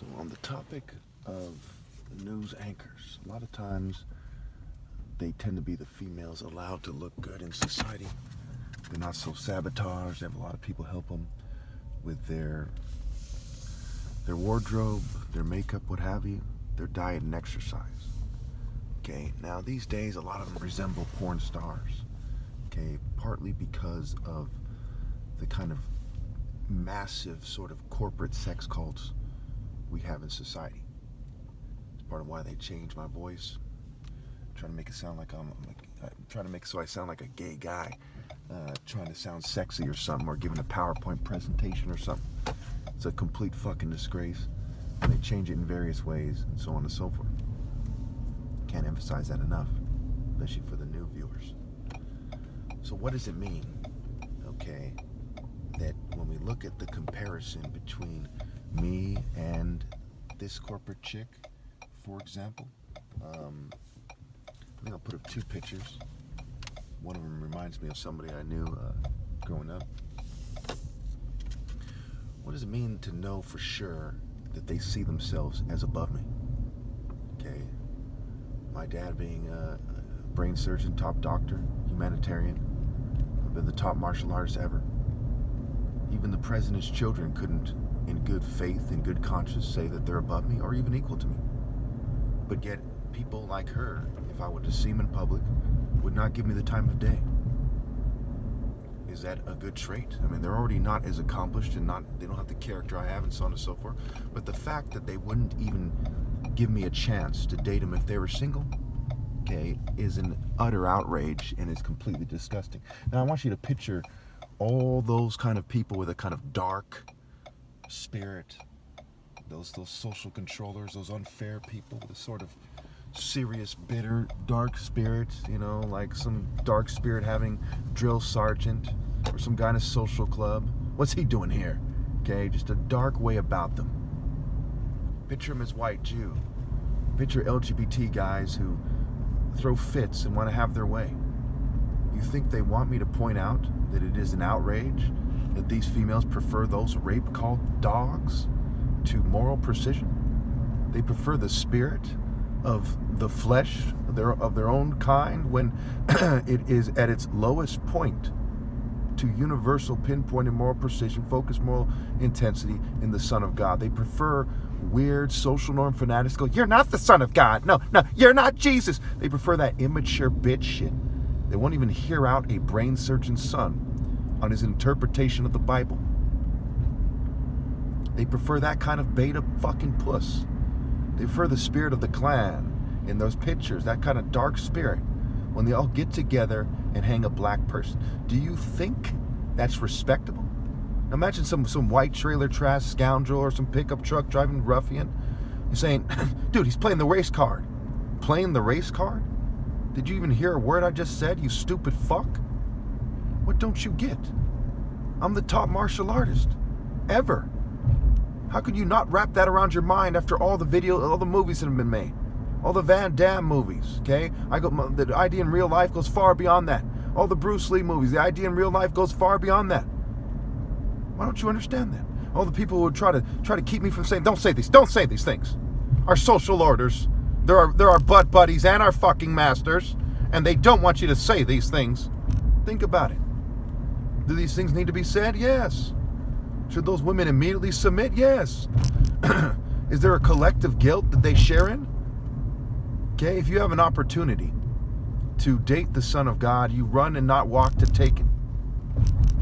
So on the topic of news anchors, a lot of times they tend to be the females allowed to look good in society. They're not so sabotaged. They have a lot of people help them with their wardrobe, their makeup, what have you, their diet and exercise. Okay, now these days a lot of them resemble porn stars. Okay, partly because of the kind of massive sort of corporate sex cults we have in society. It's part of why they changed my voice. Trying to make it sound like I'm trying to make it so I sound like a gay guy, trying to sound sexy or something, or giving a PowerPoint presentation or something. It's a complete fucking disgrace. And they change it in various ways, and so on and so forth. Can't emphasize that enough, especially for the new viewers. So what does it mean, okay, that when we look at the comparison between me and this corporate chick, for example, I think I'll put up two pictures. One of them reminds me of somebody I knew growing up. What does it mean to know for sure that they see themselves as above me? Okay, my dad being a brain surgeon, top doctor, humanitarian, I've been the top martial artist ever. Even the president's children couldn't, in good faith and good conscience, say that they're above me or even equal to me. But yet, people like her, if I were to see them in public, would not give me the time of day. Is that a good trait? I mean, they're already not as accomplished and they don't have the character I have and so on and so forth. But the fact that they wouldn't even give me a chance to date them if they were single, okay, is an utter outrage and is completely disgusting. Now, I want you to picture all those kind of people with a kind of dark spirit, those social controllers, those unfair people with a sort of serious, bitter, dark spirit, you know, like some dark spirit having drill sergeant or some guy in a social club. What's he doing here? Okay, just a dark way about them. Picture him as white Jew. Picture LGBT guys who throw fits and want to have their way. You think they want me to point out that it is an outrage that these females prefer those rape-called dogs to moral precision? They prefer the spirit of the flesh of their own kind when it is at its lowest point to universal pinpointed moral precision, focused moral intensity in the Son of God. They prefer weird social norm fanatics go, you're not the Son of God. No, you're not Jesus. They prefer that immature bitch shit. They won't even hear out a brain surgeon's son on his interpretation of the Bible. They prefer that kind of beta fucking puss. They prefer the spirit of the Klan in those pictures, that kind of dark spirit, when they all get together and hang a black person. Do you think that's respectable? Imagine some white trailer trash scoundrel or some pickup truck driving ruffian. You're saying, dude, he's playing the race card. Playing the race card? Did you even hear a word I just said, you stupid fuck? What don't you get? I'm the top martial artist ever. How could you not wrap that around your mind after all the movies that have been made? All the Van Damme movies, okay? The idea in real life goes far beyond that. All the Bruce Lee movies, the idea in real life goes far beyond that. Why don't you understand that? All the people who would try to keep me from saying, don't say these things. Our social orders, they're our butt buddies and our fucking masters, and they don't want you to say these things. Think about it. Do these things need to be said? Yes. Should those women immediately submit? Yes. Is there a collective guilt that they share in? Okay, if you have an opportunity to date the Son of God, you run and not walk to take it.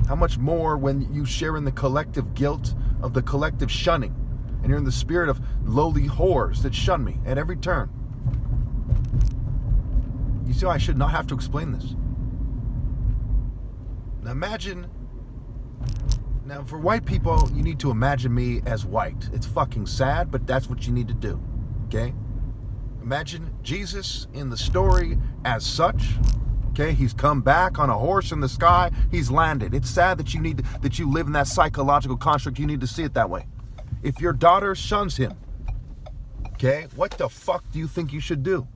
How much more when you share in the collective guilt of the collective shunning, and you're in the spirit of lowly whores that shun me at every turn. You see, I should not have to explain this. Now imagine. Now, for white people, you need to imagine me as white. It's fucking sad, but that's what you need to do, okay? Imagine Jesus in the story as such, okay? He's come back on a horse in the sky. He's landed. It's sad that you live in that psychological construct. You need to see it that way. If your daughter shuns him, okay, what the fuck do you think you should do?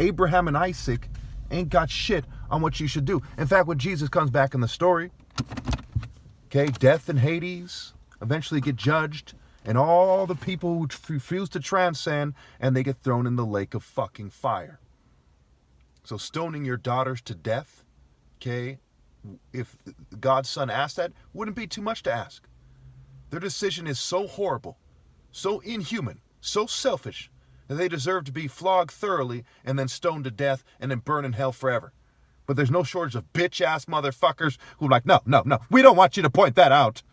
Abraham and Isaac ain't got shit on what you should do. In fact, when Jesus comes back in the story, okay, death and Hades eventually get judged and all the people who refuse to transcend, and they get thrown in the lake of fucking fire. So stoning your daughters to death, okay, if God's son asked that, wouldn't be too much to ask. Their decision is so horrible, so inhuman, so selfish, that they deserve to be flogged thoroughly and then stoned to death and then burn in hell forever. But there's no shortage of bitch-ass motherfuckers who are like, no, we don't want you to point that out.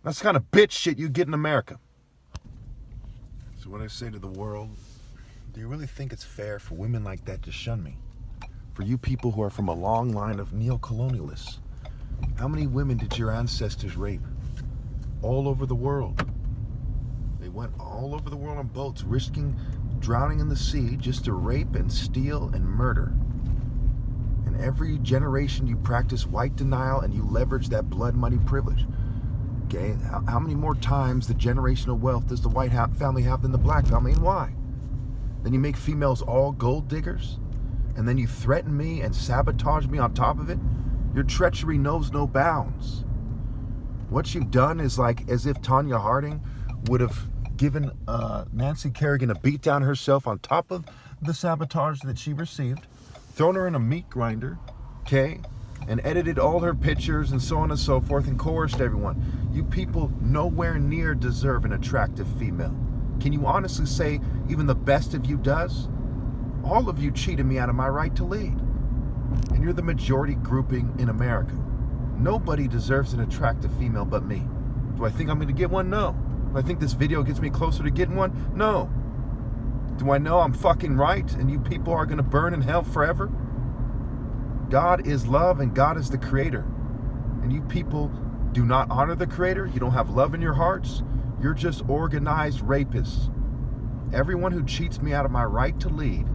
That's the kind of bitch shit you get in America. So what I say to the world, do you really think it's fair for women like that to shun me? For you people who are from a long line of neo-colonialists, how many women did your ancestors rape? All over the world. They went all over the world on boats, risking drowning in the sea just to rape and steal and murder. And every generation you practice white denial and you leverage that blood money privilege. Okay, how many more times the generational wealth does the white family have than the black family, and why? Then you make females all gold diggers, and then you threaten me and sabotage me on top of it? Your treachery knows no bounds. What you've done is like as if Tanya Harding would have given Nancy Kerrigan a beatdown herself on top of the sabotage that she received, thrown her in a meat grinder, okay, and edited all her pictures and so on and so forth and coerced everyone. You people nowhere near deserve an attractive female. Can you honestly say even the best of you does? All of you cheated me out of my right to lead. And you're the majority grouping in America. Nobody deserves an attractive female but me. Do I think I'm going to get one? No. Do I think this video gets me closer to getting one? No. Do I know I'm fucking right and you people are going to burn in hell forever? God is love and God is the creator. And you people do not honor the creator. You don't have love in your hearts. You're just organized rapists. Everyone who cheats me out of my right to lead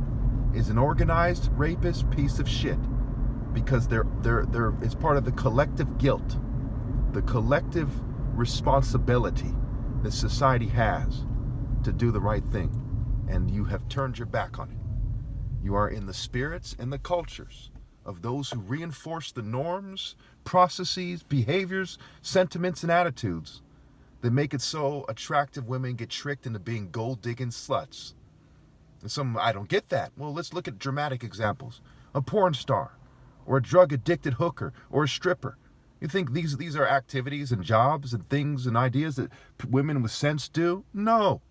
is an organized rapist piece of shit. Because it's part of the collective guilt, the collective responsibility that society has to do the right thing. And you have turned your back on it. You are in the spirits and the cultures of those who reinforce the norms, processes, behaviors, sentiments, and attitudes that make it so attractive women get tricked into being gold-digging sluts. And I don't get that. Well, let's look at dramatic examples. A porn star, or a drug-addicted hooker, or a stripper. You think these are activities and jobs and things and ideas that women with sense do? No.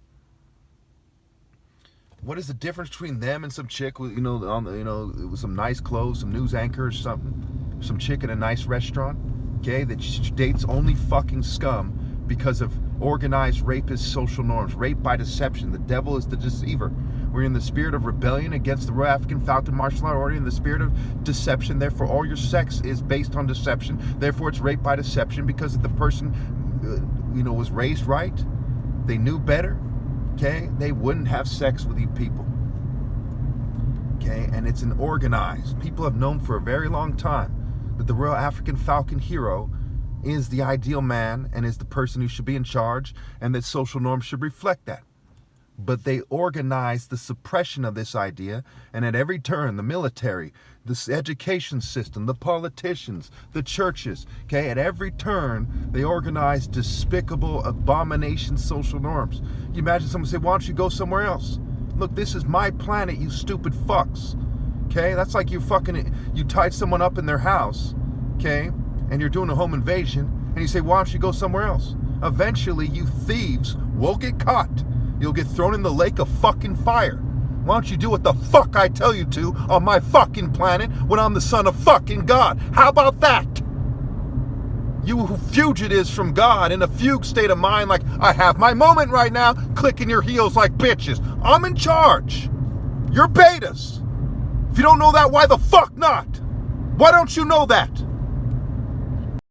What is the difference between them and some chick with, with some nice clothes, some news anchor or something, some chick in a nice restaurant, okay, that dates only fucking scum because of organized rapist social norms, rape by deception. The devil is the deceiver. We're in the spirit of rebellion against the Royal African Falcon Martial Art Order, in the spirit of deception. Therefore, all your sex is based on deception. Therefore, it's rape by deception because if the person, was raised right, they knew better, okay, they wouldn't have sex with you people. Okay, and it's an organized. People have known for a very long time that the Royal African Falcon hero is the ideal man and is the person who should be in charge, and that social norms should reflect that. But they organize the suppression of this idea, and at every turn, the military, the education system, the politicians, the churches, okay, at every turn, they organize despicable, abomination social norms. You imagine someone say, why don't you go somewhere else? Look, this is my planet, you stupid fucks. Okay, that's like you tied someone up in their house, okay, and you're doing a home invasion, and you say, why don't you go somewhere else? Eventually, you thieves will get caught. You'll get thrown in the lake of fucking fire. Why don't you do what the fuck I tell you to on my fucking planet when I'm the son of fucking God? How about that? You fugitives from God in a fugue state of mind like, I have my moment right now, clicking your heels like bitches. I'm in charge. You're betas. If you don't know that, why the fuck not? Why don't you know that?